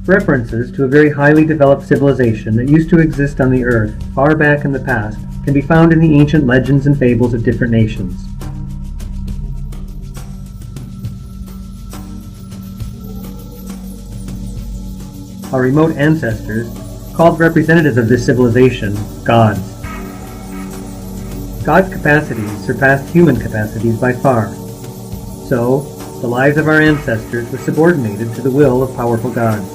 References to a very highly developed civilization that used to exist on the earth far back in the past can be found in the ancient legends and fables of different nations. Our remote ancestors called representatives of this civilization gods. God's capacities surpassed human capacities by far. So, the lives of our ancestors were subordinated to the will of powerful gods.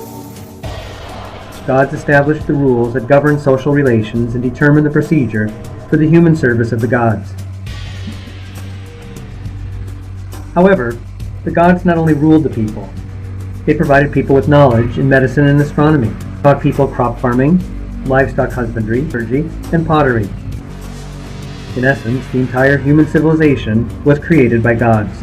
Gods established the rules that govern social relations and determined the procedure for the human service of the gods. However, the gods not only ruled the people, they provided people with knowledge in medicine and astronomy, taught people crop farming, livestock husbandry, and pottery. In essence, the entire human civilization was created by gods.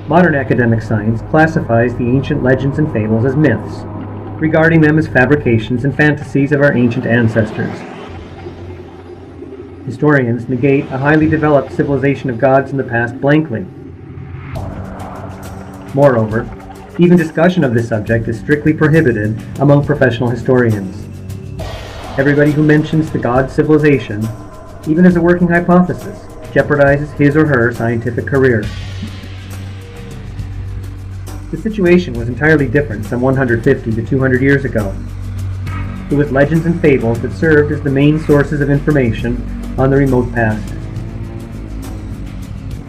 Modern academic science classifies the ancient legends and fables as myths, regarding them as fabrications and fantasies of our ancient ancestors. Historians negate a highly developed civilization of gods in the past blankly. Moreover, even discussion of this subject is strictly prohibited among professional historians. Everybody who mentions the god civilization, even as a working hypothesis, jeopardizes his or her scientific career. The situation was entirely different some 150 to 200 years ago. It was legends and fables that served as the main sources of information on the remote past.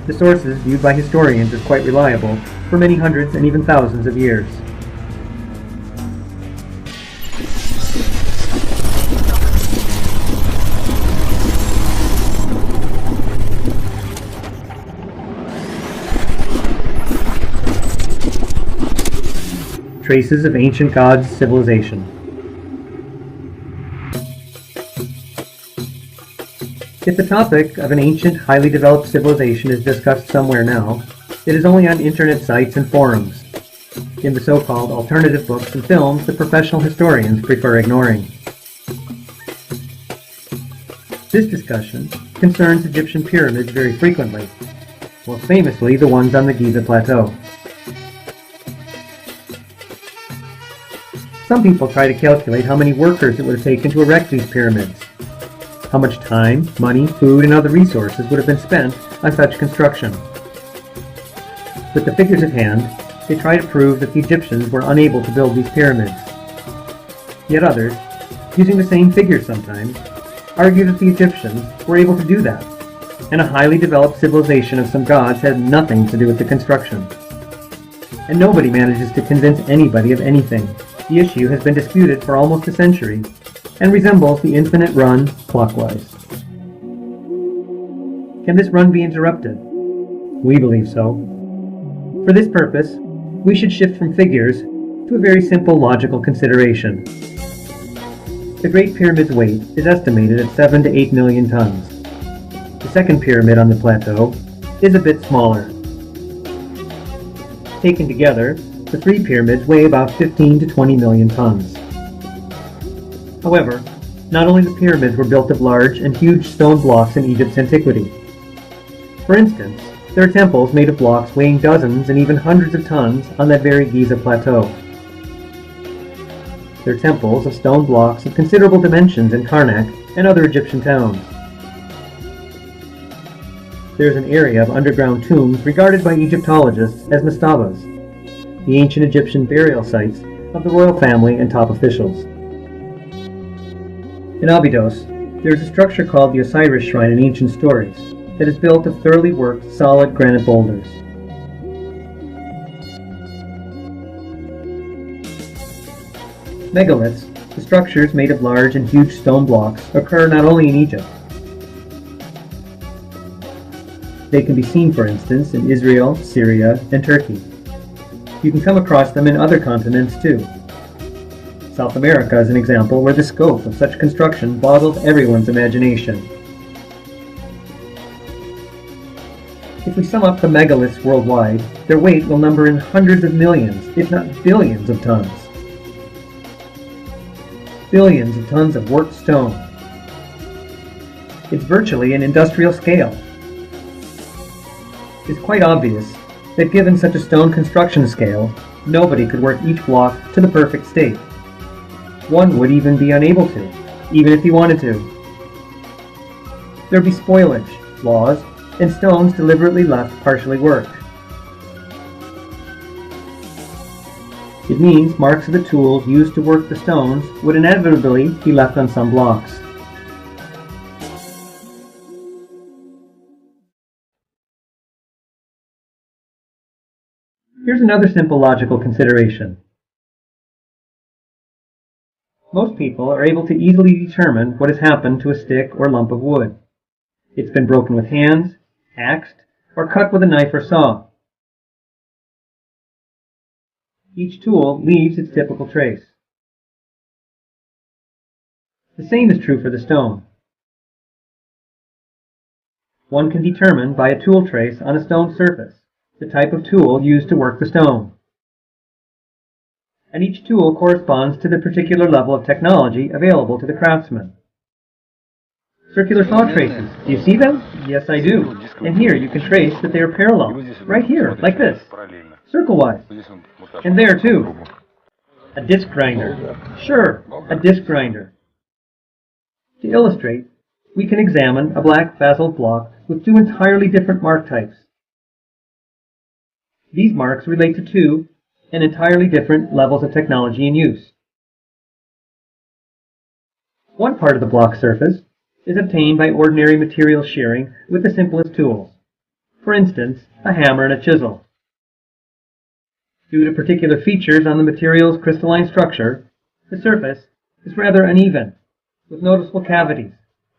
The sources viewed by historians as quite reliable for many hundreds and even thousands of years. Traces of ancient gods' civilization. If the topic of an ancient, highly developed civilization is discussed somewhere now, it is only on internet sites and forums, in the so-called alternative books and films that professional historians prefer ignoring. This discussion concerns Egyptian pyramids very frequently, most famously the ones on the Giza Plateau. Some people try to calculate how many workers it would have taken to erect these pyramids, how much time, money, food, and other resources would have been spent on such construction. With the figures at hand, they try to prove that the Egyptians were unable to build these pyramids. Yet others, using the same figures sometimes, argue that the Egyptians were able to do that, and a highly developed civilization of some gods had nothing to do with the construction. And nobody manages to convince anybody of anything. The issue has been disputed for almost a century, and resembles the infinite run clockwise. Can this run be interrupted? We believe so. For this purpose, we should shift from figures to a very simple logical consideration. The Great Pyramid's weight is estimated at 7 to 8 million tons. The second pyramid on the plateau is a bit smaller. Taken together, the three pyramids weigh about 15 to 20 million tons. However, not only the pyramids were built of large and huge stone blocks in Egypt's antiquity. For instance, there are temples made of blocks weighing dozens and even hundreds of tons on that very Giza Plateau. There are temples of stone blocks of considerable dimensions in Karnak and other Egyptian towns. There is an area of underground tombs regarded by Egyptologists as mastabas, the ancient Egyptian burial sites of the royal family and top officials. In Abydos, there is a structure called the Osiris Shrine in ancient stories that is built of thoroughly worked solid granite boulders. Megaliths, the structures made of large and huge stone blocks, occur not only in Egypt. They can be seen, for instance, in Israel, Syria, and Turkey. You can come across them in other continents too. South America is an example where the scope of such construction boggles everyone's imagination. If we sum up the megaliths worldwide, their weight will number in hundreds of millions, if not billions of tons. Billions of tons of worked stone. It's virtually an industrial scale. It's quite obvious that given such a stone construction scale, nobody could work each block to the perfect state. One would even be unable to, even if he wanted to. There'd be spoilage, flaws, and stones deliberately left partially worked. It means marks of the tools used to work the stones would inevitably be left on some blocks. Here's another simple logical consideration. Most people are able to easily determine what has happened to a stick or lump of wood. It's been broken with hands, axed, or cut with a knife or saw. Each tool leaves its typical trace. The same is true for the stone. One can determine by a tool trace on a stone surface the type of tool used to work the stone. And each tool corresponds to the particular level of technology available to the craftsman. Circular saw traces, do you see them? Yes, I do. And here you can trace that they are parallel, right here, like this, circle-wise. And there too. A disc grinder. Sure, a disc grinder. To illustrate, we can examine a black basalt block with two entirely different mark types. These marks relate to two and entirely different levels of technology in use. One part of the block surface is obtained by ordinary material shearing with the simplest tools. For instance, a hammer and a chisel. Due to particular features on the material's crystalline structure, the surface is rather uneven, with noticeable cavities.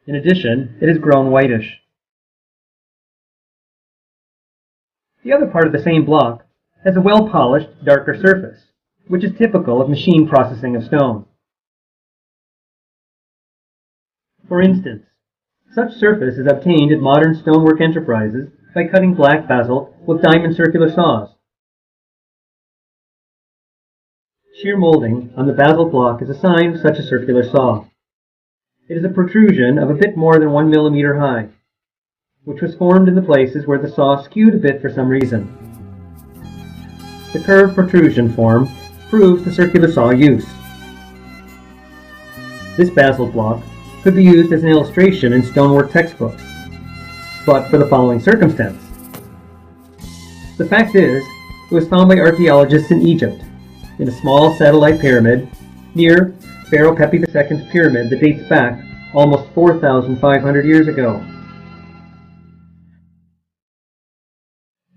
In addition, it has grown whitish. The other part of the same block has a well-polished, darker surface, which is typical of machine processing of stone. For instance, such surface is obtained at modern stonework enterprises by cutting black basalt with diamond circular saws. Shear molding on the basalt block is a sign of such a circular saw. It is a protrusion of a bit more than 1 millimeter high, which was formed in the places where the saw skewed a bit for some reason. The curved protrusion form proves the circular saw use. This basalt block could be used as an illustration in stonework textbooks, but for the following circumstance. The fact is, it was found by archaeologists in Egypt, in a small satellite pyramid near Pharaoh Pepi II's pyramid that dates back almost 4,500 years ago.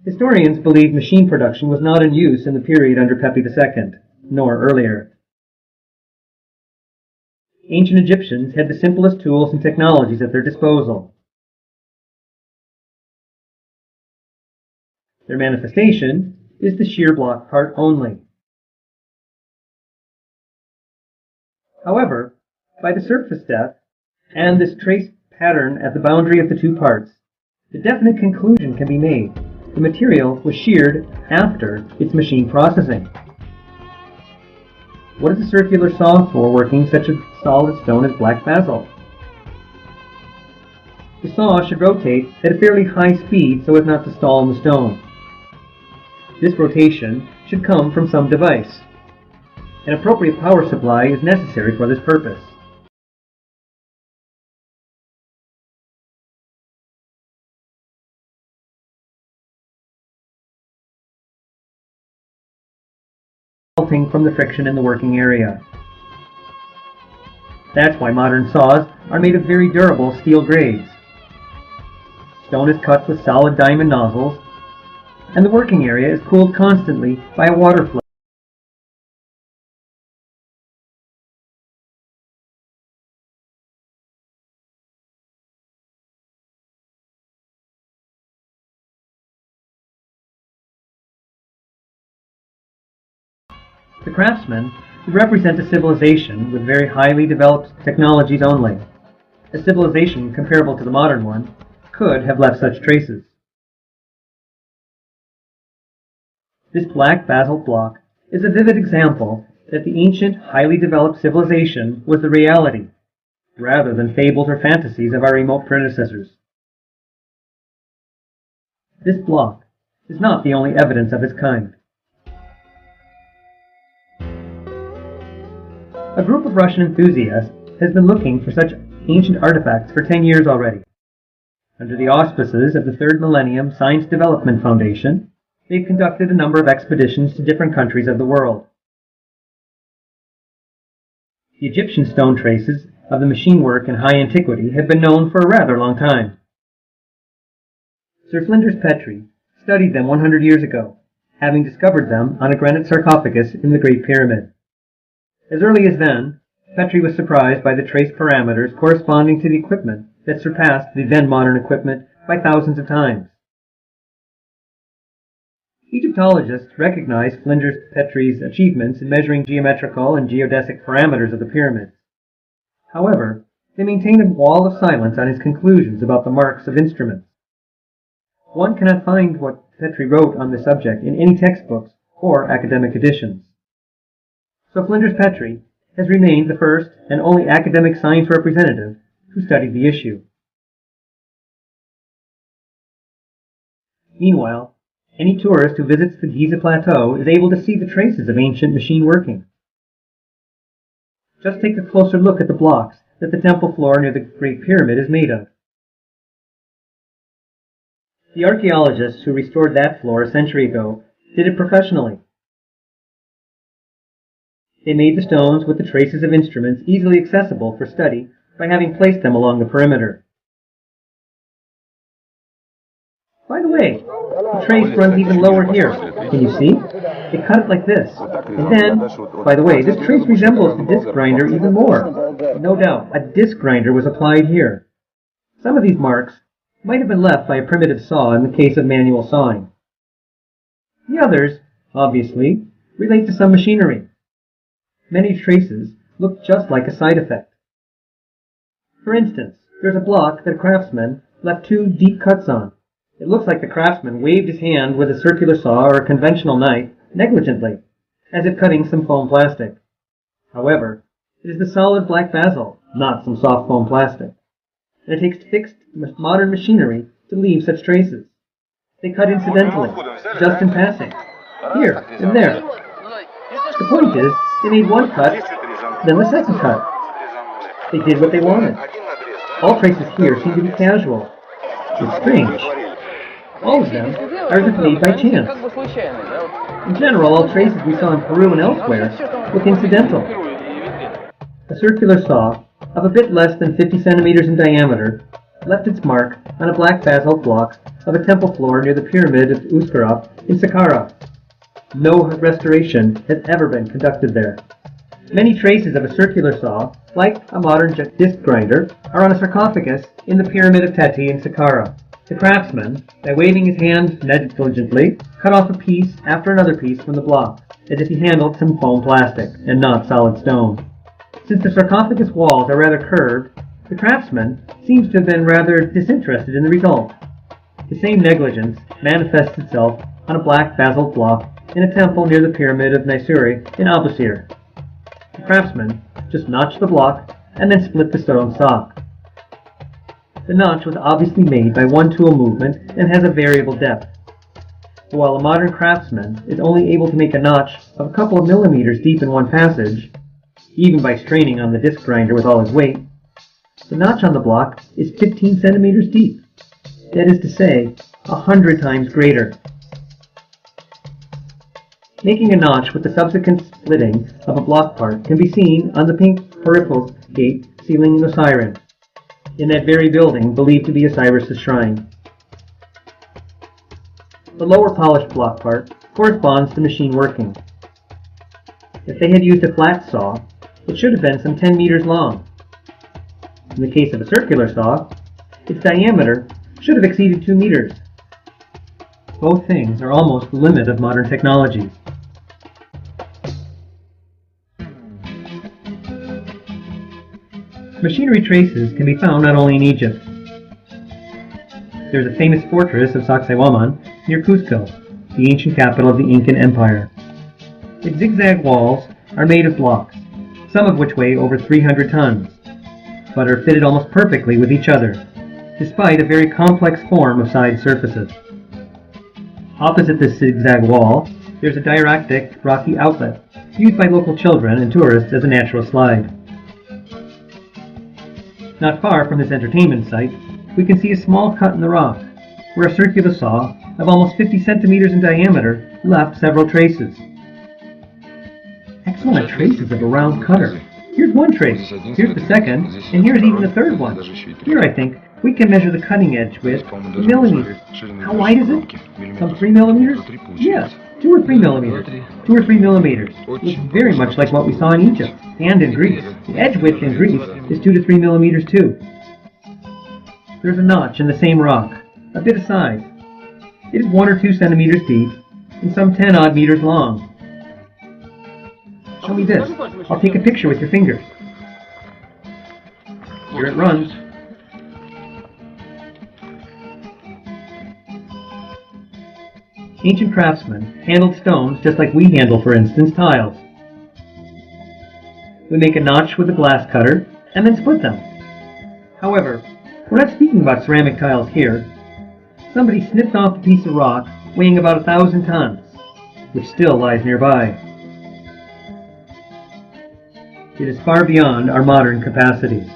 Historians believe machine production was not in use in the period under Pepi II, nor earlier. Ancient Egyptians had the simplest tools and technologies at their disposal. Their manifestation is the shear block part only. However, by the surface depth and this trace pattern at the boundary of the two parts, a definite conclusion can be made. The material was sheared after its machine processing. What is a circular saw for working such a solid stone as black basalt? The saw should rotate at a fairly high speed so as not to stall in the stone. This rotation should come from some device. An appropriate power supply is necessary for this purpose. Resulting from the friction in the working area. That's why modern saws are made of very durable steel grades. Stone is cut with solid diamond nozzles, and the working area is cooled constantly by a water flow. The craftsman would represent a civilization with very highly developed technologies only. A civilization comparable to the modern one could have left such traces. This black basalt block is a vivid example that the ancient, highly developed civilization was the reality, rather than fables or fantasies of our remote predecessors. This block is not the only evidence of its kind. A group of Russian enthusiasts has been looking for such ancient artifacts for 10 years already. Under the auspices of the Third Millennium Science Development Foundation, they've conducted a number of expeditions to different countries of the world. The Egyptian stone traces of the machine work in high antiquity have been known for a rather long time. Sir Flinders Petrie studied them 100 years ago, having discovered them on a granite sarcophagus in the Great Pyramid. As early as then, Petrie was surprised by the trace parameters corresponding to the equipment that surpassed the then modern equipment by thousands of times. Egyptologists recognized Flinders Petrie's achievements in measuring geometrical and geodesic parameters of the pyramids. However, they maintained a wall of silence on his conclusions about the marks of instruments. One cannot find what Petrie wrote on the subject in any textbooks or academic editions. So Flinders Petrie has remained the first and only academic science representative who studied the issue. Meanwhile, any tourist who visits the Giza Plateau is able to see the traces of ancient machine working. Just take a closer look at the blocks that the temple floor near the Great Pyramid is made of. The archaeologists who restored that floor a century ago did it professionally. They made the stones with the traces of instruments easily accessible for study by having placed them along the perimeter. By the way, the trace runs even lower here. Can you see? They cut it like this. And then, by the way, this trace resembles the disc grinder even more. No doubt, a disc grinder was applied here. Some of these marks might have been left by a primitive saw in the case of manual sawing. The others, obviously, relate to some machinery. Many traces look just like a side effect. For instance, there's a block that a craftsman left two deep cuts on. It looks like the craftsman waved his hand with a circular saw or a conventional knife negligently, as if cutting some foam plastic. However, it is the solid black basalt, not some soft foam plastic. And it takes fixed modern machinery to leave such traces. They cut incidentally, just in passing, here and there. The point is, they made one cut, then the second cut. They did what they wanted. All traces here seem to be casual. It's strange. All of them are as if made by chance. In general, all traces we saw in Peru and elsewhere look incidental. A circular saw, of a bit less than 50 centimeters in diameter, left its mark on a black basalt block of a temple floor near the pyramid of Uskharab in Saqqara. No restoration has ever been conducted there. Many traces of a circular saw, like a modern disc grinder, are on a sarcophagus in the pyramid of Teti in Saqqara. The craftsman, by waving his hand negligently, cut off a piece after another piece from the block, as if he handled some foam plastic, and not solid stone. Since the sarcophagus walls are rather curved, the craftsman seems to have been rather disinterested in the result. The same negligence manifests itself on a black basalt block in a temple near the pyramid of Nisuri in Abusir. The craftsman just notched the block and then split the stone sock. The notch was obviously made by one tool movement and has a variable depth. But while a modern craftsman is only able to make a notch of a couple of millimeters deep in one passage, even by straining on the disc grinder with all his weight, the notch on the block is 15 centimeters deep. That is to say, 100 times greater. Making a notch with the subsequent splitting of a block part can be seen on the pink peripheral gate ceiling in Osiris, in that very building believed to be Osiris' shrine. The lower polished block part corresponds to machine working. If they had used a flat saw, it should have been some 10 meters long. In the case of a circular saw, its diameter should have exceeded 2 meters. Both things are almost the limit of modern technology. Machinery traces can be found not only in Egypt. There is a famous fortress of Sacsayhuaman near Cusco, the ancient capital of the Incan Empire. Its zigzag walls are made of blocks, some of which weigh over 300 tons, but are fitted almost perfectly with each other, despite a very complex form of side surfaces. Opposite this zigzag wall, there's a didactic rocky outlet, used by local children and tourists as a natural slide. Not far from this entertainment site, we can see a small cut in the rock, where a circular saw of almost 50 centimeters in diameter left several traces. Excellent traces of a round cutter. Here's one trace, here's the second, and here's even the third one. Here, I think, we can measure the cutting edge width in millimeters. How wide is it? Some 3 millimeters? Yes, 2 or 3 millimeters. 2 or 3 millimeters. Looks very much like what we saw in Egypt and in Greece. The edge width in Greece is 2 to 3 millimeters too. There's a notch in the same rock, a bit aside. It is 1 or 2 centimeters deep and some 10 odd meters long. Show me this. I'll take a picture with your fingers. Here it runs. Ancient craftsmen handled stones just like we handle, for instance, tiles. We make a notch with a glass cutter and then split them. However, we're not speaking about ceramic tiles here. Somebody snipped off a piece of rock weighing about 1,000 tons, which still lies nearby. It is far beyond our modern capacities.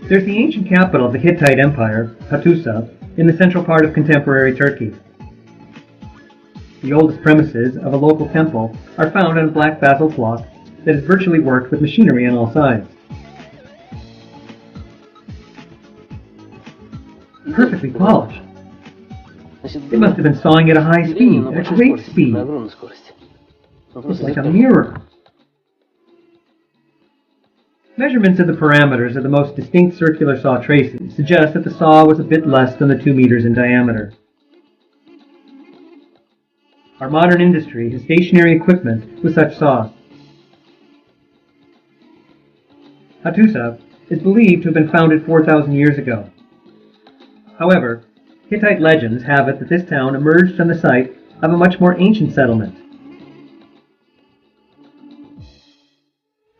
There's the ancient capital of the Hittite Empire, Hattusa, in the central part of contemporary Turkey. The oldest premises of a local temple are found on a black basalt block that is virtually worked with machinery on all sides. Perfectly polished. They must have been sawing at a high speed, at a great speed. It's like a mirror. Measurements of the parameters of the most distinct circular saw traces suggest that the saw was a bit less than the 2 meters in diameter. Our modern industry has stationary equipment with such saws. Hattusa is believed to have been founded 4,000 years ago. However, Hittite legends have it that this town emerged from the site of a much more ancient settlement.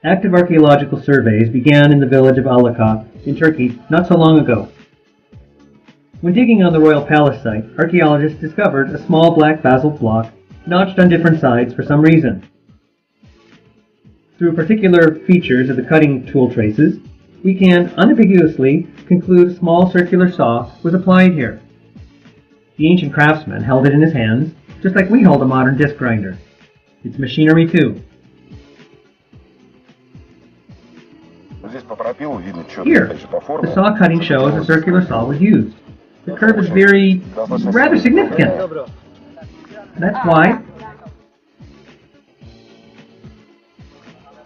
Active archaeological surveys began in the village of Alaka in Turkey not so long ago. When digging on the royal palace site, archaeologists discovered a small black basalt block notched on different sides for some reason. Through particular features of the cutting tool traces, we can unambiguously conclude a small circular saw was applied here. The ancient craftsman held it in his hands, just like we hold a modern disc grinder. It's machinery too. Here, the saw cutting shows a circular saw was used. The curve is rather significant. That's why.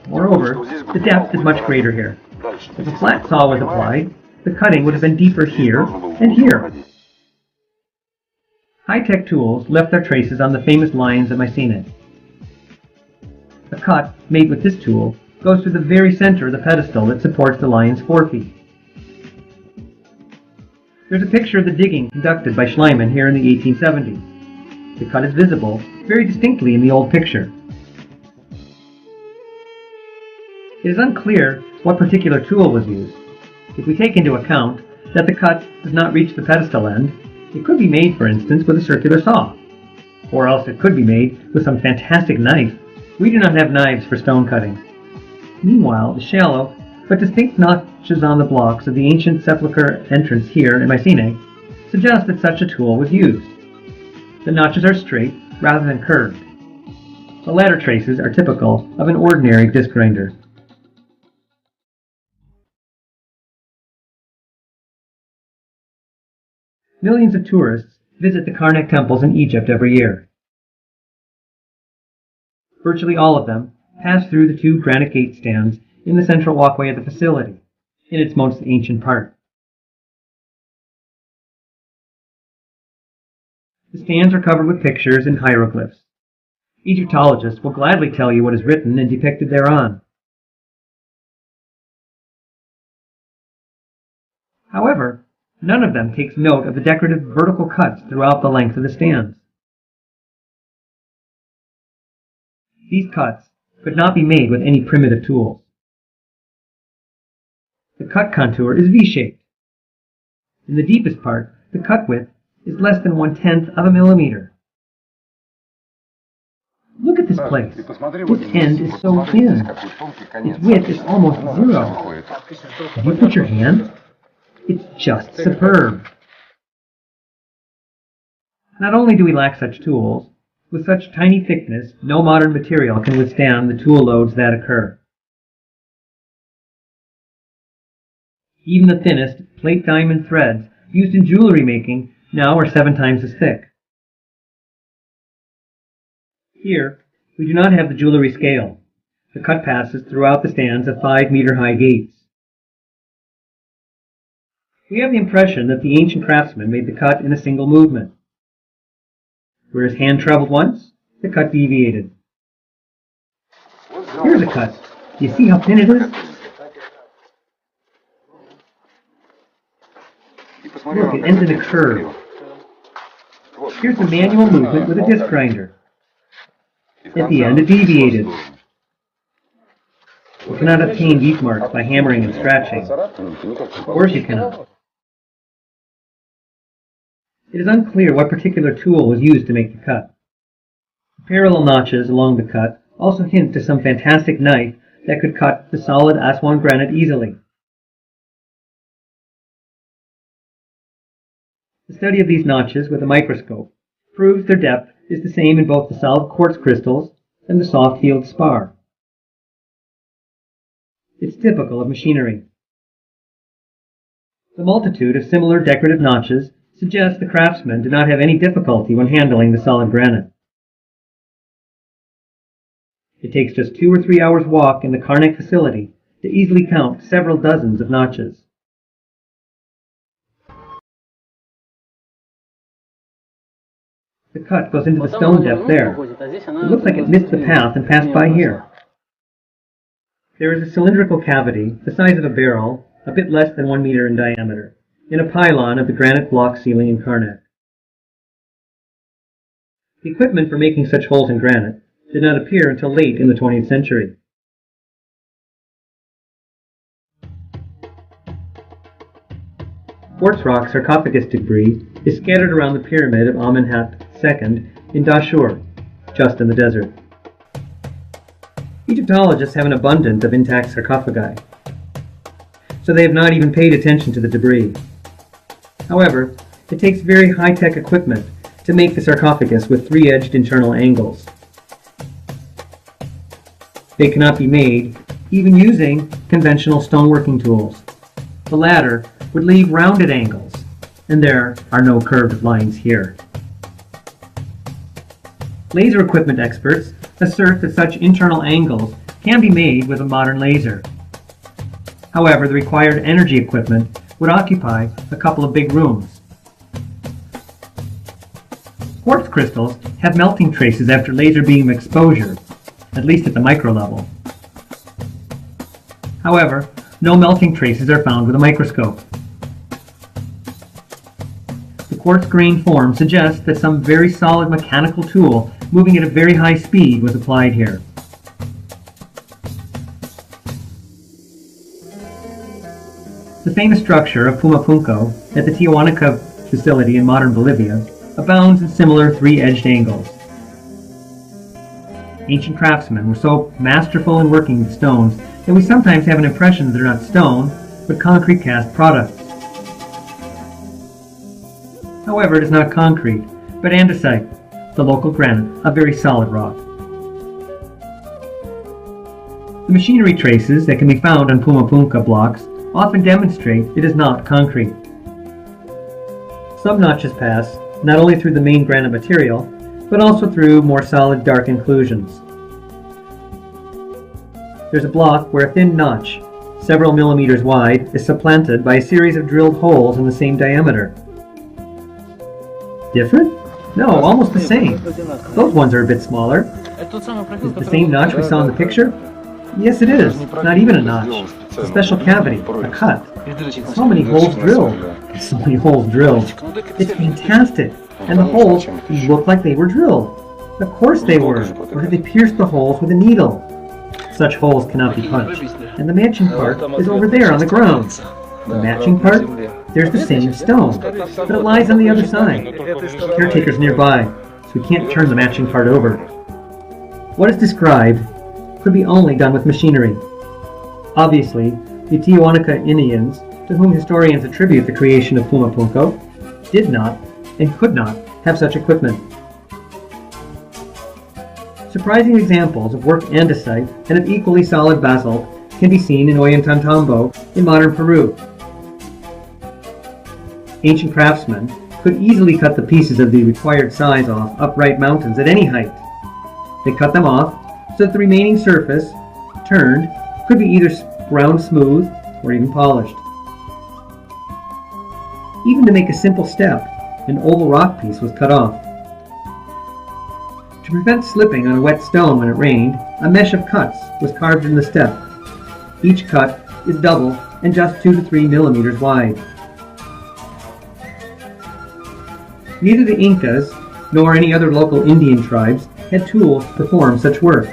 Moreover, the depth is much greater here. If a flat saw was applied, the cutting would have been deeper here and here. High-tech tools left their traces on the famous lions at Mycenae. A cut made with this tool goes through the very center of the pedestal that supports the lion's forefeet. There's a picture of the digging conducted by Schliemann here in the 1870s. The cut is visible very distinctly in the old picture. It is unclear what particular tool was used. If we take into account that the cut does not reach the pedestal end, it could be made, for instance, with a circular saw. Or else it could be made with some fantastic knife. We do not have knives for stone cutting. Meanwhile, the shallow but distinct notches on the blocks of the ancient sepulchre entrance here in Mycenae suggest that such a tool was used. The notches are straight rather than curved. The latter traces are typical of an ordinary disc grinder. Millions of tourists visit the Karnak temples in Egypt every year. Virtually all of them pass through the 2 granite gate stands in the central walkway of the facility, in its most ancient part. The stands are covered with pictures and hieroglyphs. Egyptologists will gladly tell you what is written and depicted thereon. However, none of them takes note of the decorative vertical cuts throughout the length of the stands. These cuts could not be made with any primitive tools. The cut contour is V-shaped. In the deepest part, the cut width is less than 1/10 of a millimeter. Look at this place. This end is so thin. Its width is almost zero. Have you put your hand? It's just superb. Not only do we lack such tools, with such tiny thickness, no modern material can withstand the tool loads that occur. Even the thinnest plate diamond threads used in jewelry making now are 7 times as thick. Here, we do not have the jewelry scale. The cut passes throughout the stands of 5-meter-high gates. We have the impression that the ancient craftsman made the cut in a single movement. Where his hand traveled once, the cut deviated. Here's a cut. Do you see how thin it is? Look, it ends in a curve. Here's the manual movement with a disc grinder. At the end, it deviated. You cannot obtain these marks by hammering and scratching. Of course you cannot. It is unclear what particular tool was used to make the cut. The parallel notches along the cut also hint to some fantastic knife that could cut the solid Aswan granite easily. The study of these notches with a microscope proves their depth is the same in both the solid quartz crystals and the soft healed spar. It's typical of machinery. The multitude of similar decorative notches suggests the craftsmen did not have any difficulty when handling the solid granite. It takes just 2 or 3 hours' walk in the Karnak facility to easily count several dozens of notches. The cut goes into the stone depth there. It looks like it missed the path and passed by here. There is a cylindrical cavity the size of a barrel, a bit less than 1 meter in diameter, in a pylon of the granite block ceiling in Karnak. The equipment for making such holes in granite did not appear until late in the 20th century. Quartz rock sarcophagus debris is scattered around the pyramid of Amenhotep II in Dashur, just in the desert. Egyptologists have an abundance of intact sarcophagi, so they have not even paid attention to the debris. However, it takes very high-tech equipment to make the sarcophagus with 3-edged internal angles. They cannot be made even using conventional stoneworking tools. The latter would leave rounded angles, and there are no curved lines here. Laser equipment experts assert that such internal angles can be made with a modern laser. However, the required energy equipment would occupy a couple of big rooms. Quartz crystals have melting traces after laser beam exposure, at least at the micro level. However, no melting traces are found with a microscope. The quartz grain form suggests that some very solid mechanical tool moving at a very high speed was applied here. The famous structure of Pumapunku at the Tiahuanaca facility in modern Bolivia abounds in similar 3-edged angles. Ancient craftsmen were so masterful in working the stones that we sometimes have an impression that they're not stone, but concrete cast products. However, it is not concrete, but andesite, the local granite, a very solid rock. The machinery traces that can be found on Pumapunku blocks often demonstrate it is not concrete. Some notches pass not only through the main granite material, but also through more solid dark inclusions. There's a block where a thin notch, several millimeters wide, is supplanted by a series of drilled holes in the same diameter. Different? No, almost the same. Those ones are a bit smaller. Is it the same notch we saw in the picture? Yes, it is. Not even a notch. It's a special cavity, a cut. So many holes drilled. So many holes drilled. It's fantastic. And the holes look like they were drilled. Of course they were. Or did they pierce the holes with a needle? Such holes cannot be punched, and the matching part is over there on the ground. The matching part? There's the same stone, but it lies on the other side. The caretaker's nearby, so we can't turn the matching part over. What is described could be only done with machinery. Obviously, the Tiahuanaca Indians, to whom historians attribute the creation of Pumapunku, did not and could not have such equipment. Surprising examples of work andesite and of equally solid basalt can be seen in Ollantaytambo in modern Peru. Ancient craftsmen could easily cut the pieces of the required size off upright mountains at any height. They cut them off so that the remaining surface, turned, could be either ground smooth or even polished. Even to make a simple step, an oval rock piece was cut off. To prevent slipping on a wet stone when it rained, a mesh of cuts was carved in the step. Each cut is double and just 2 to 3 millimeters wide. Neither the Incas nor any other local Indian tribes had tools to perform such work.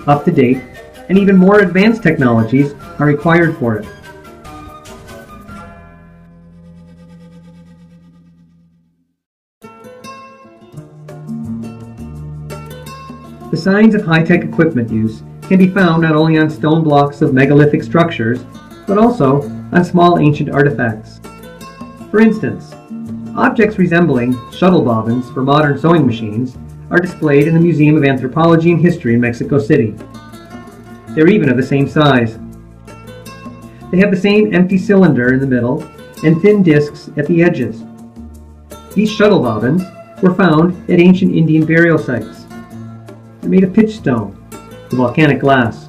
Up-to-date and even more advanced technologies are required for it. The signs of high-tech equipment use can be found not only on stone blocks of megalithic structures, but also on small ancient artifacts. For instance, objects resembling shuttle bobbins for modern sewing machines are displayed in the Museum of Anthropology and History in Mexico City. They're even of the same size. They have the same empty cylinder in the middle and thin discs at the edges. These shuttle bobbins were found at ancient Indian burial sites. They're made of pitchstone, the volcanic glass.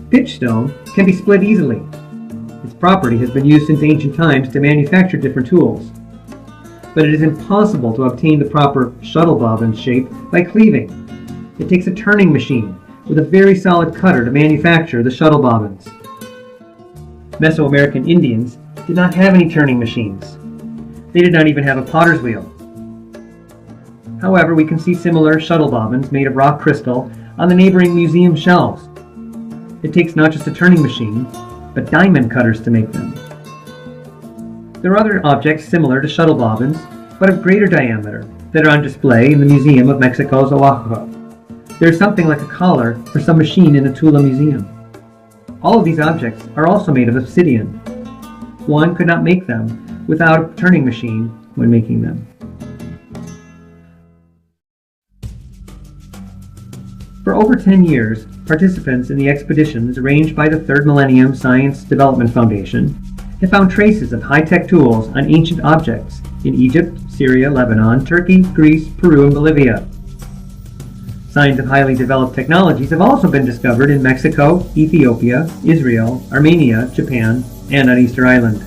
Pitchstone can be split easily. Its property has been used since ancient times to manufacture different tools. But it is impossible to obtain the proper shuttle bobbin shape by cleaving. It takes a turning machine with a very solid cutter to manufacture the shuttle bobbins. Mesoamerican Indians did not have any turning machines. They did not even have a potter's wheel. However, we can see similar shuttle bobbins made of rock crystal on the neighboring museum shelves. It takes not just a turning machine, but diamond cutters to make them. There are other objects similar to shuttle bobbins, but of greater diameter, that are on display in the Museum of Mexico's Oaxaca. There is something like a collar for some machine in the Tula Museum. All of these objects are also made of obsidian. One could not make them without a turning machine when making them. For over 10 years, participants in the expeditions arranged by the Third Millennium Science Development Foundation have found traces of high-tech tools on ancient objects in Egypt, Syria, Lebanon, Turkey, Greece, Peru, and Bolivia. Signs of highly developed technologies have also been discovered in Mexico, Ethiopia, Israel, Armenia, Japan, and on Easter Island.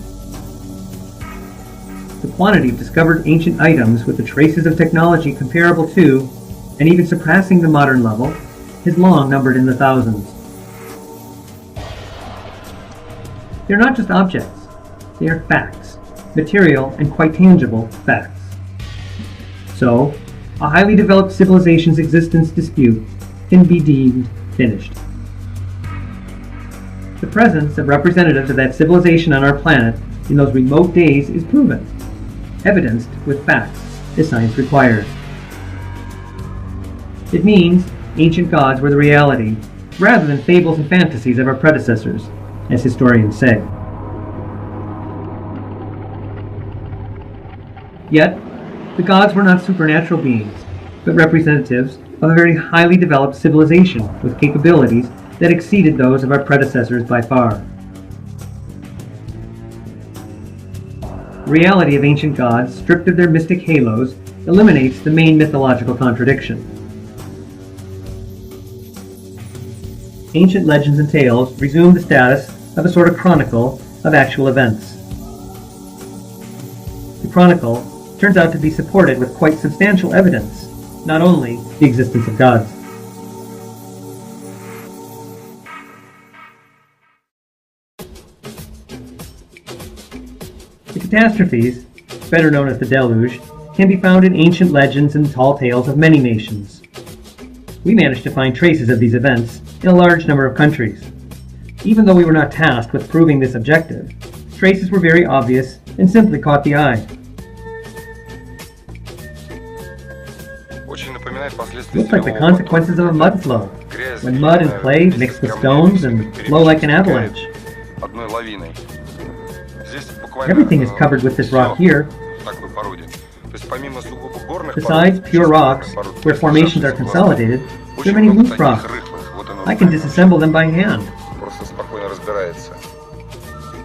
The quantity of discovered ancient items with the traces of technology comparable to, and even surpassing the modern level, is long numbered in the thousands. They're not just objects, they are facts, material and quite tangible facts. So, a highly developed civilization's existence dispute can be deemed finished. The presence of representatives of that civilization on our planet in those remote days is proven, evidenced with facts, as science requires. It means ancient gods were the reality, rather than fables and fantasies of our predecessors, as historians say. Yet, the gods were not supernatural beings, but representatives of a very highly developed civilization with capabilities that exceeded those of our predecessors by far. The reality of ancient gods, stripped of their mystic halos, eliminates the main mythological contradiction. Ancient legends and tales resume the status of a sort of chronicle of actual events. The chronicle turns out to be supported with quite substantial evidence, not only the existence of gods. The catastrophes, better known as the deluge, can be found in ancient legends and tall tales of many nations. We managed to find traces of these events in a large number of countries. Even though we were not tasked with proving this objective, traces were very obvious and simply caught the eye. Looks like the consequences of a mud flow, when mud and clay mix with stones and flow like an avalanche. Everything is covered with this rock here. Besides pure rocks, where formations are consolidated, there are many loose rocks. I can disassemble them by hand.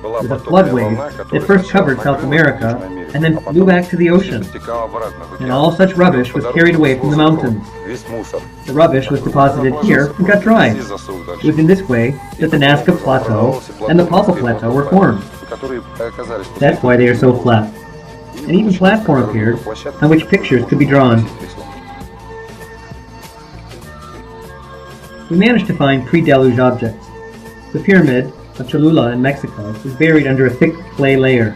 With a flood wave that first covered South America and then flew back to the ocean, and all such rubbish was carried away from the mountains. The rubbish was deposited here and got dried. It was in this way that the Nazca Plateau and the Palpa Plateau were formed. That's why they are so flat. An even platform appeared on which pictures could be drawn. We managed to find pre-deluge objects. The pyramid of Cholula in Mexico is buried under a thick clay layer.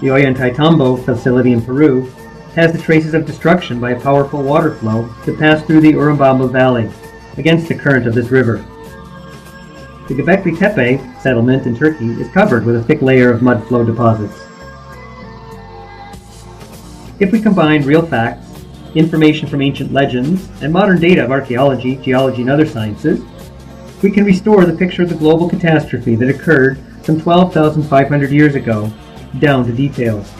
The Ollantaytambo facility in Peru has the traces of destruction by a powerful water flow that passed through the Urubamba Valley against the current of this river. The Göbekli Tepe settlement in Turkey is covered with a thick layer of mud flow deposits. If we combine real facts, information from ancient legends, and modern data of archaeology, geology, and other sciences, we can restore the picture of the global catastrophe that occurred some 12,500 years ago, down to details.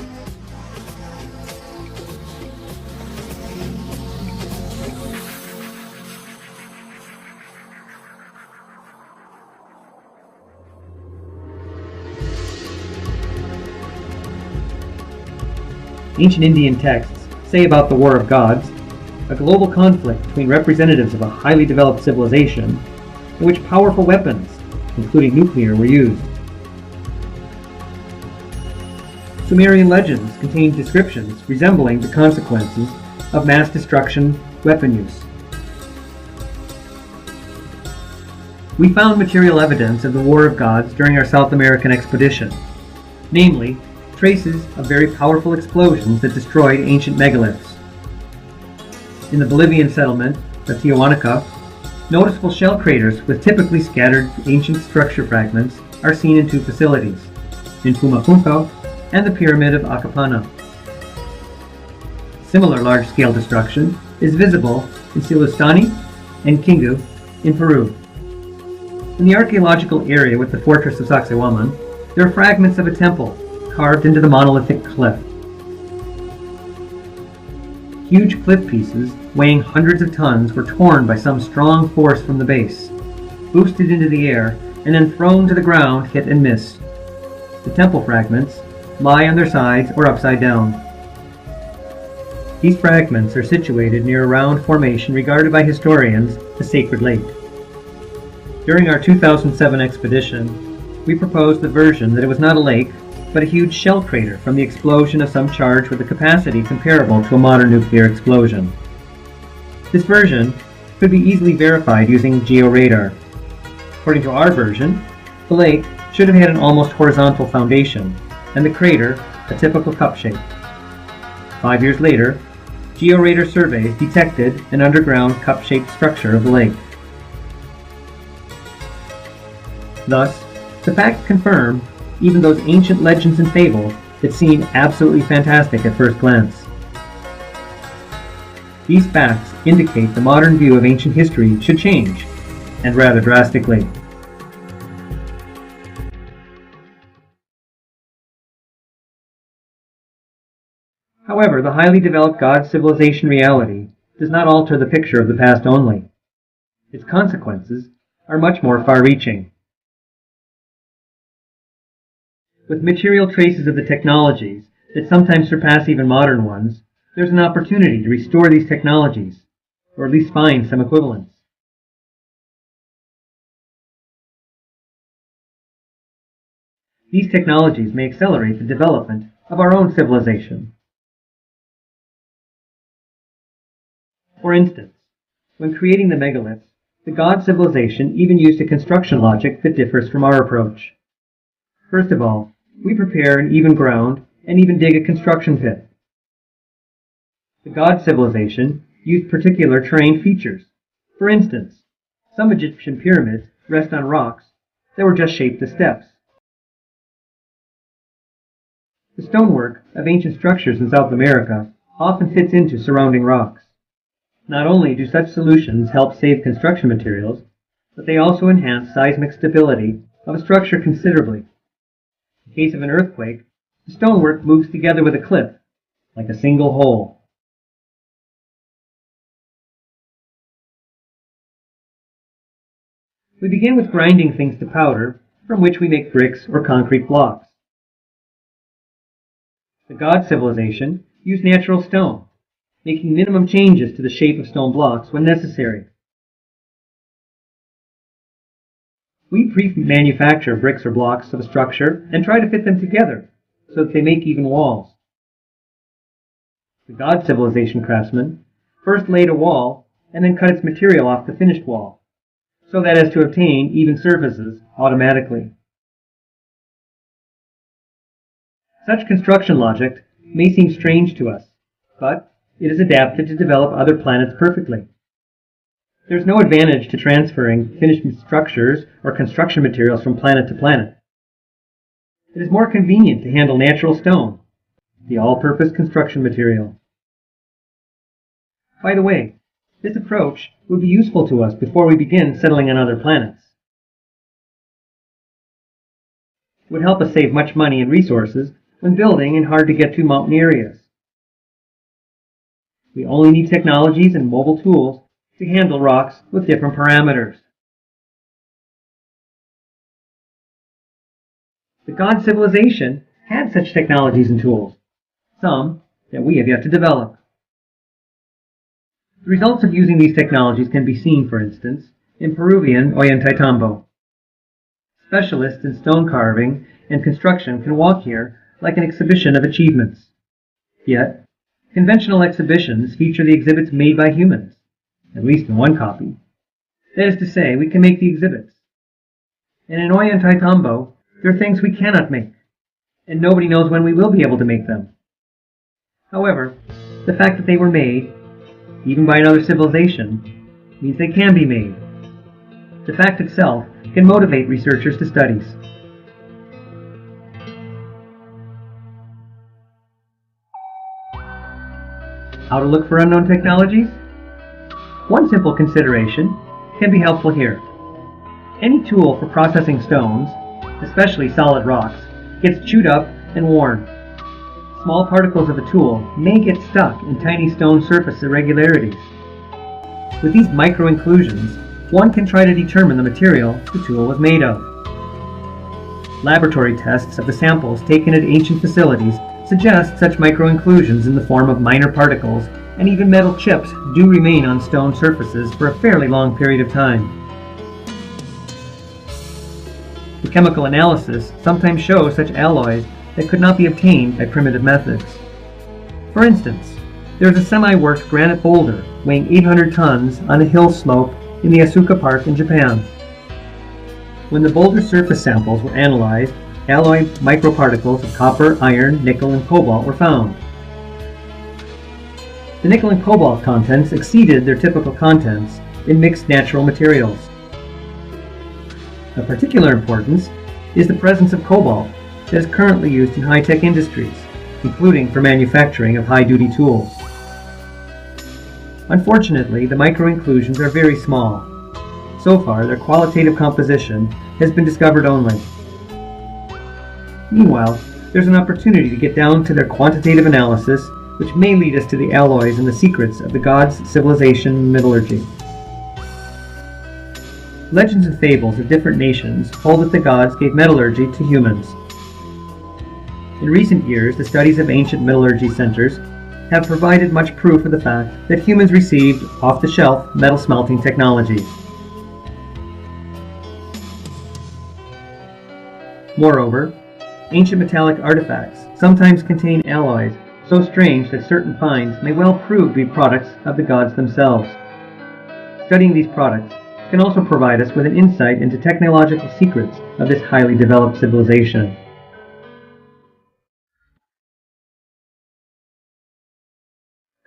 Ancient Indian texts say about the War of Gods, a global conflict between representatives of a highly developed civilization in which powerful weapons, including nuclear, were used. Sumerian legends contain descriptions resembling the consequences of mass destruction weapon use. We found material evidence of the War of Gods during our South American expedition, namely, traces of very powerful explosions that destroyed ancient megaliths. In the Bolivian settlement of Tiahuanaca, noticeable shell craters with typically scattered ancient structure fragments are seen in two facilities, in Pumapunco and the Pyramid of Acapana. Similar large-scale destruction is visible in Silustani and Kingu in Peru. In the archaeological area with the fortress of Sacsayhuaman, there are fragments of a temple carved into the monolithic cliff. Huge cliff pieces, weighing hundreds of tons, were torn by some strong force from the base, boosted into the air, and then thrown to the ground, hit and miss. The temple fragments lie on their sides or upside down. These fragments are situated near a round formation regarded by historians as Sacred Lake. During our 2007 expedition, we proposed the version that it was not a lake, but a huge shell crater from the explosion of some charge with a capacity comparable to a modern nuclear explosion. This version could be easily verified using georadar. According to our version, the lake should have had an almost horizontal foundation, and the crater a typical cup shape. 5 years later, georadar surveys detected an underground cup-shaped structure of the lake. Thus, the facts confirm even those ancient legends and fables that seem absolutely fantastic at first glance. These facts indicate the modern view of ancient history should change, and rather drastically. However, the highly developed God civilization reality does not alter the picture of the past only. Its consequences are much more far-reaching. With material traces of the technologies that sometimes surpass even modern ones, there's an opportunity to restore these technologies, or at least find some equivalents. These technologies may accelerate the development of our own civilization. For instance, when creating the megaliths, the God civilization even used a construction logic that differs from our approach. First of all, we prepare an even ground and even dig a construction pit. The god civilization used particular terrain features. For instance, some Egyptian pyramids rest on rocks that were just shaped as steps. The stonework of ancient structures in South America often fits into surrounding rocks. Not only do such solutions help save construction materials, but they also enhance seismic stability of a structure considerably. In case of an earthquake, the stonework moves together with a cliff, like a single whole. We begin with grinding things to powder, from which we make bricks or concrete blocks. The god civilization used natural stone, making minimum changes to the shape of stone blocks when necessary. We pre-manufacture bricks or blocks of a structure and try to fit them together so that they make even walls. The god civilization craftsman first laid a wall and then cut its material off the finished wall, so that as to obtain even surfaces automatically. Such construction logic may seem strange to us, but it is adapted to develop other planets perfectly. There is no advantage to transferring finished structures or construction materials from planet to planet. It is more convenient to handle natural stone, the all-purpose construction material. By the way, this approach would be useful to us before we begin settling on other planets. It would help us save much money and resources when building in hard-to-get-to mountain areas. We only need technologies and mobile tools to handle rocks with different parameters. The god civilization had such technologies and tools, some that we have yet to develop. The results of using these technologies can be seen, for instance, in Peruvian Ollantaytambo. Specialists in stone carving and construction can walk here like an exhibition of achievements. Yet, conventional exhibitions feature the exhibits made by humans, at least in one copy. That is to say, we can make the exhibits. And in Ollantaytambo, there are things we cannot make, and nobody knows when we will be able to make them. However, the fact that they were made, even by another civilization, means they can be made. The fact itself can motivate researchers to studies. How to look for unknown technologies? One simple consideration can be helpful here. Any tool for processing stones, especially solid rocks, gets chewed up and worn. Small particles of a tool may get stuck in tiny stone surface irregularities. With these micro-inclusions, one can try to determine the material the tool was made of. Laboratory tests of the samples taken at ancient facilities suggest such micro-inclusions in the form of minor particles and even metal chips do remain on stone surfaces for a fairly long period of time. The chemical analysis sometimes shows such alloys that could not be obtained by primitive methods. For instance, there is a semi-worked granite boulder weighing 800 tons on a hill slope in the Asuka Park in Japan. When the boulder's surface samples were analyzed, alloy microparticles of copper, iron, nickel, and cobalt were found. The nickel and cobalt contents exceeded their typical contents in mixed natural materials. Of particular importance is the presence of cobalt that is currently used in high-tech industries, including for manufacturing of high-duty tools. Unfortunately, the micro-inclusions are very small. So far, their qualitative composition has been discovered only. Meanwhile, there's an opportunity to get down to their quantitative analysis, which may lead us to the alloys and the secrets of the gods' civilization metallurgy. Legends and fables of different nations hold that the gods gave metallurgy to humans. In recent years, the studies of ancient metallurgy centers have provided much proof of the fact that humans received off-the-shelf metal smelting technologies. Moreover, ancient metallic artifacts sometimes contain alloys so strange that certain finds may well prove to be products of the gods themselves. Studying these products can also provide us with an insight into technological secrets of this highly developed civilization.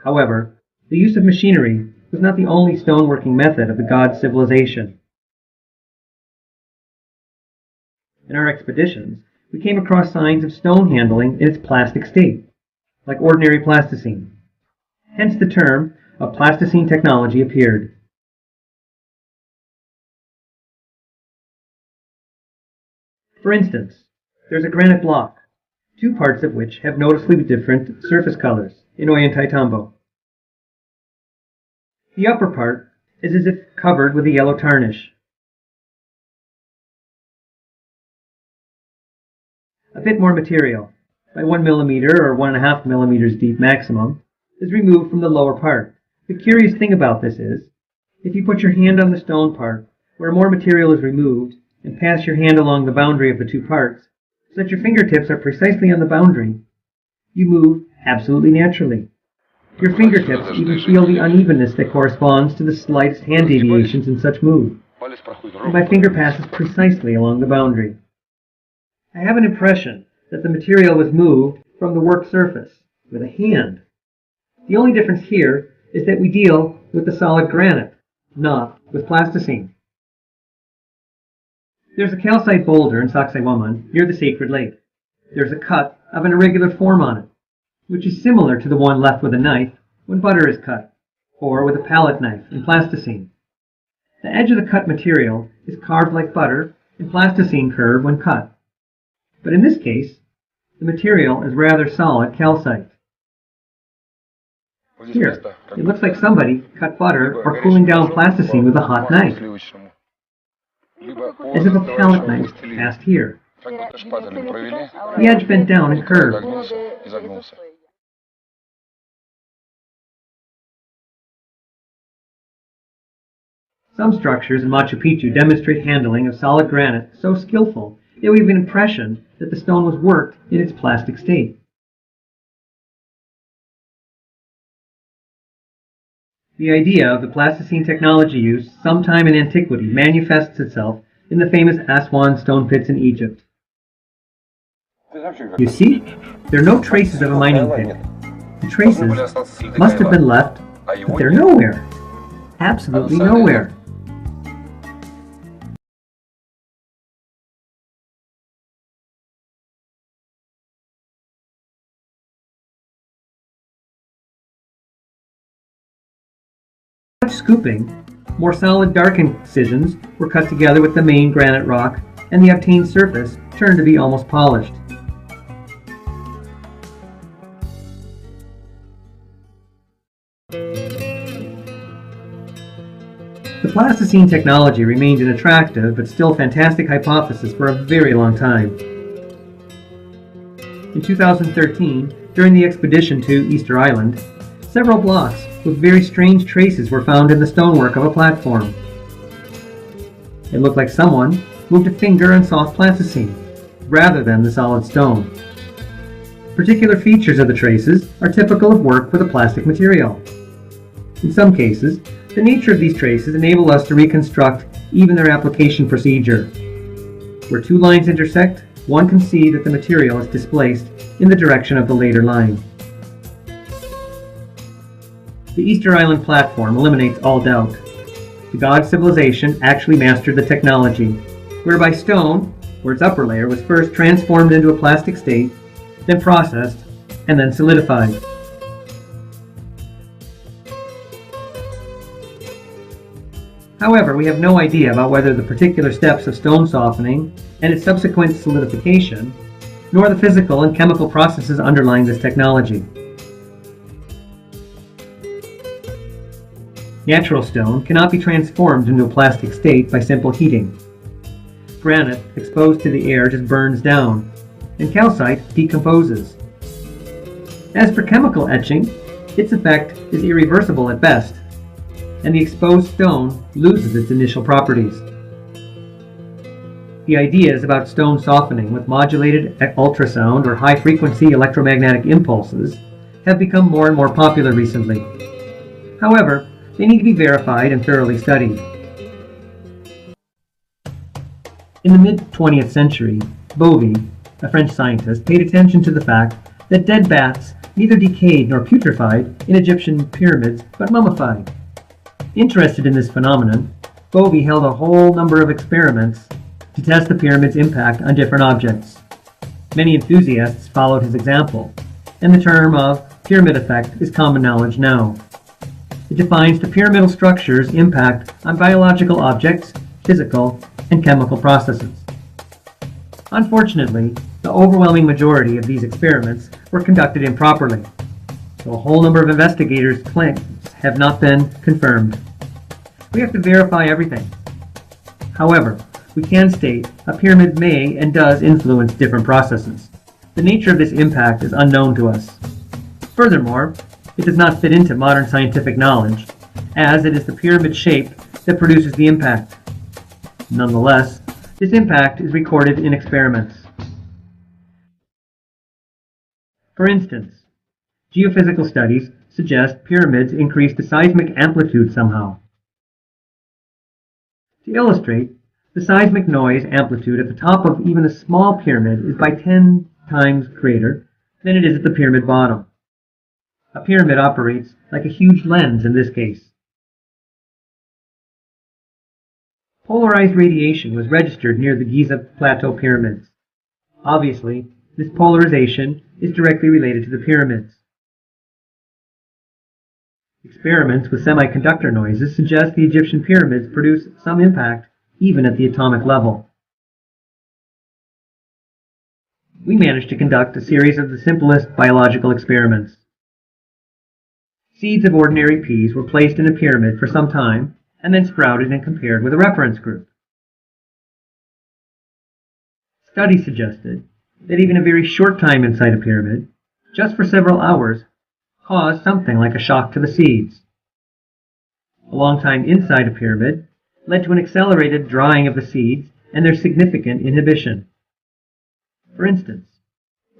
However, the use of machinery was not the only stoneworking method of the gods' civilization. In our expeditions, we came across signs of stone handling in its plastic state, like ordinary plasticine. Hence the term of plasticine technology appeared. For instance, there's a granite block, two parts of which have noticeably different surface colors in Ollantaytambo. The upper part is as if covered with a yellow tarnish. A bit more material, by 1 millimeter or 1.5 millimeters deep maximum, is removed from the lower part. The curious thing about this is, if you put your hand on the stone part, where more material is removed, and pass your hand along the boundary of the two parts, so that your fingertips are precisely on the boundary, you move absolutely naturally. Your fingertips even feel the unevenness that corresponds to the slightest hand deviations in such move, and my finger passes precisely along the boundary. I have an impression that the material was moved from the work surface with a hand. The only difference here is that we deal with the solid granite, not with plasticine. There's a calcite boulder in Sacsayhuaman near the sacred lake. There's a cut of an irregular form on it, which is similar to the one left with a knife when butter is cut, or with a palette knife in plasticine. The edge of the cut material is carved like butter and plasticine curved when cut. But in this case, the material is rather solid calcite. Here, it looks like somebody cut butter or cooling down plasticine with a hot knife, as if a palette knife passed here. The edge bent down and curved. Some structures in Machu Picchu demonstrate handling of solid granite so skillful that we have an impression that the stone was worked in its plastic state. The idea of the plasticine technology used sometime in antiquity manifests itself in the famous Aswan stone pits in Egypt. You see, there are no traces of a mining pit. The traces must have been left, but they're nowhere. Absolutely nowhere. Scooping, more solid dark incisions were cut together with the main granite rock, and the obtained surface turned to be almost polished. The plasticine technology remained an attractive but still fantastic hypothesis for a very long time. In 2013, during the expedition to Easter Island, several blocks with very strange traces were found in the stonework of a platform. It looked like someone moved a finger on soft plasticine, rather than the solid stone. Particular features of the traces are typical of work with a plastic material. In some cases, the nature of these traces enable us to reconstruct even their application procedure. Where two lines intersect, one can see that the material is displaced in the direction of the later line. The Easter Island platform eliminates all doubt. The god civilization actually mastered the technology, whereby stone, where its upper layer was first transformed into a plastic state, then processed, and then solidified. However, we have no idea about whether the particular steps of stone softening and its subsequent solidification, nor the physical and chemical processes underlying this technology. Natural stone cannot be transformed into a plastic state by simple heating. Granite, exposed to the air, just burns down, and calcite decomposes. As for chemical etching, its effect is irreversible at best, and the exposed stone loses its initial properties. The ideas about stone softening with modulated ultrasound or high-frequency electromagnetic impulses have become more and more popular recently. However, they need to be verified and thoroughly studied. In the mid-20th century, Bovy, a French scientist, paid attention to the fact that dead bats neither decayed nor putrefied in Egyptian pyramids, but mummified. Interested in this phenomenon, Bovey held a whole number of experiments to test the pyramid's impact on different objects. Many enthusiasts followed his example, and the term of pyramid effect is common knowledge now. It defines the pyramidal structure's impact on biological objects, physical, and chemical processes. Unfortunately, the overwhelming majority of these experiments were conducted improperly, so a whole number of investigators' claims have not been confirmed. We have to verify everything. However, we can state a pyramid may and does influence different processes. The nature of this impact is unknown to us. Furthermore, it does not fit into modern scientific knowledge, as it is the pyramid shape that produces the impact. Nonetheless, this impact is recorded in experiments. For instance, geophysical studies suggest pyramids increase the seismic amplitude somehow. To illustrate, the seismic noise amplitude at the top of even a small pyramid is by 10 times greater than it is at the pyramid bottom. A pyramid operates like a huge lens in this case. Polarized radiation was registered near the Giza Plateau pyramids. Obviously, this polarization is directly related to the pyramids. Experiments with semiconductor noises suggest the Egyptian pyramids produce some impact even at the atomic level. We managed to conduct a series of the simplest biological experiments. Seeds of ordinary peas were placed in a pyramid for some time and then sprouted and compared with a reference group. Studies suggested that even a very short time inside a pyramid, just for several hours, caused something like a shock to the seeds. A long time inside a pyramid led to an accelerated drying of the seeds and their significant inhibition. For instance,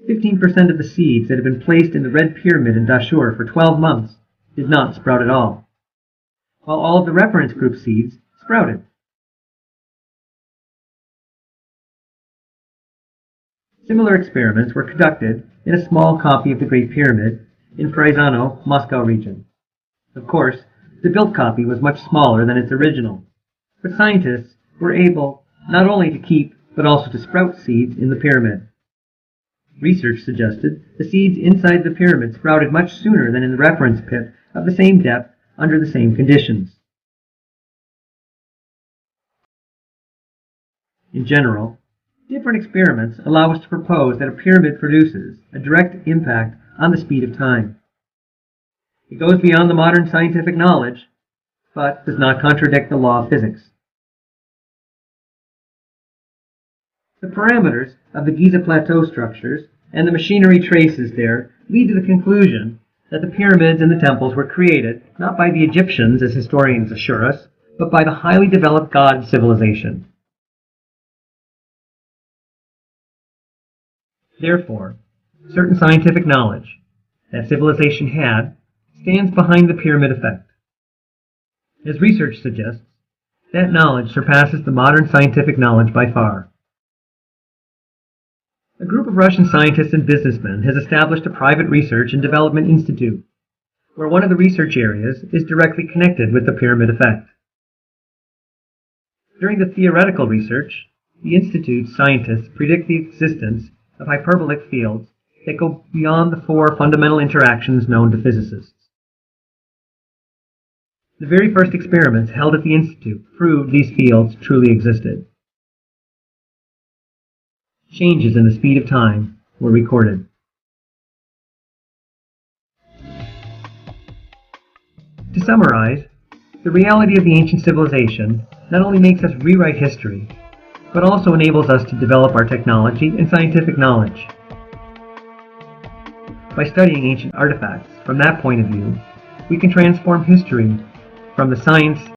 15% of the seeds that had been placed in the Red Pyramid in Dashur for 12 months did not sprout at all, while all of the reference group seeds sprouted. Similar experiments were conducted in a small copy of the Great Pyramid in Fryzano, Moscow region. Of course, the built copy was much smaller than its original, but scientists were able not only to keep but also to sprout seeds in the pyramid. Research suggested the seeds inside the pyramid sprouted much sooner than in the reference pit of the same depth under the same conditions. In general, different experiments allow us to propose that a pyramid produces a direct impact on the speed of time. It goes beyond the modern scientific knowledge, but does not contradict the law of physics. The parameters of the Giza Plateau structures and the machinery traces there lead to the conclusion that the pyramids and the temples were created not by the Egyptians, as historians assure us, but by the highly developed God civilization. Therefore, certain scientific knowledge that civilization had stands behind the pyramid effect. As research suggests, that knowledge surpasses the modern scientific knowledge by far. A group of Russian scientists and businessmen has established a private research and development institute, where one of the research areas is directly connected with the pyramid effect. During the theoretical research, the institute's scientists predict the existence of hyperbolic fields that go beyond the four fundamental interactions known to physicists. The very first experiments held at the institute proved these fields truly existed. Changes in the speed of time were recorded. To summarize, the reality of the ancient civilization not only makes us rewrite history, but also enables us to develop our technology and scientific knowledge. By studying ancient artifacts from that point of view, we can transform history from the science